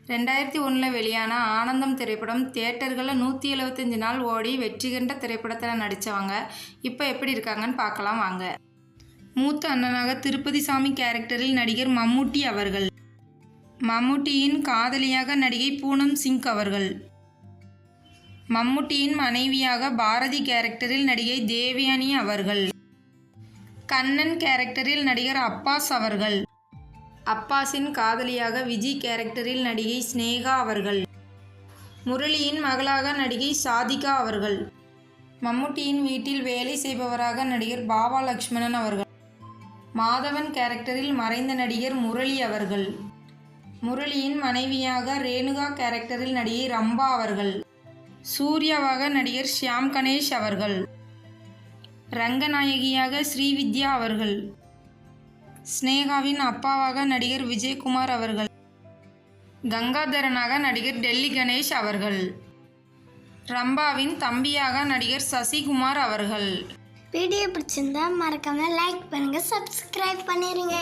2001 வெளியான ஆனந்தம் திரைப்படம் தியேட்டர்களில் 175 நாள் ஓடி வெற்றி கண்ட திரைப்படத்தில் நடித்தவங்க இப்போ எப்படி இருக்காங்கன்னு பார்க்கலாம் வாங்க. மூத்த அண்ணனாக திருப்பதி சாமி கேரக்டரில் நடிகர் மம்முட்டி அவர்கள். மம்முட்டியின் காதலியாக நடிகை பூனம் சிங் அவர்கள். மம்முட்டியின் மனைவியாக பாரதி கேரக்டரில் நடிகை தேவயானி அவர்கள். கண்ணன் கேரக்டரில் நடிகர் அப்பாஸ் அவர்கள். அப்பாஸின் காதலியாக விஜய் கேரக்டரில் நடிகை ஸ்னேகா அவர்கள். முரளியின் மகளாக நடிகை சாதிகா அவர்கள். மம்முட்டியின் வீட்டில் வேலை செய்பவராக நடிகர் பாபா லக்ஷ்மணன் அவர்கள். மாதவன் கேரக்டரில் மறைந்த நடிகர் முரளி அவர்கள். முரளியின் மனைவியாக ரேணுகா கேரக்டரில் நடிகை ரம்பா அவர்கள். சூர்யாவாக நடிகர் ஷியாம் கணேஷ் அவர்கள். ரங்கநாயகியாக ஸ்ரீவித்யா அவர்கள். ஸ்னேகாவின் அப்பாவாக நடிகர் விஜயகுமார் அவர்கள். கங்காதரனாக நடிகர் டெல்லி கணேஷ் அவர்கள். ரம்பாவின் தம்பியாக நடிகர் சசிகுமார் அவர்கள். வீடியோ பிடிச்சிருந்தா மறக்காம லைக் பண்ணுங்க, சப்ஸ்கிரைப் பண்ணிருங்க.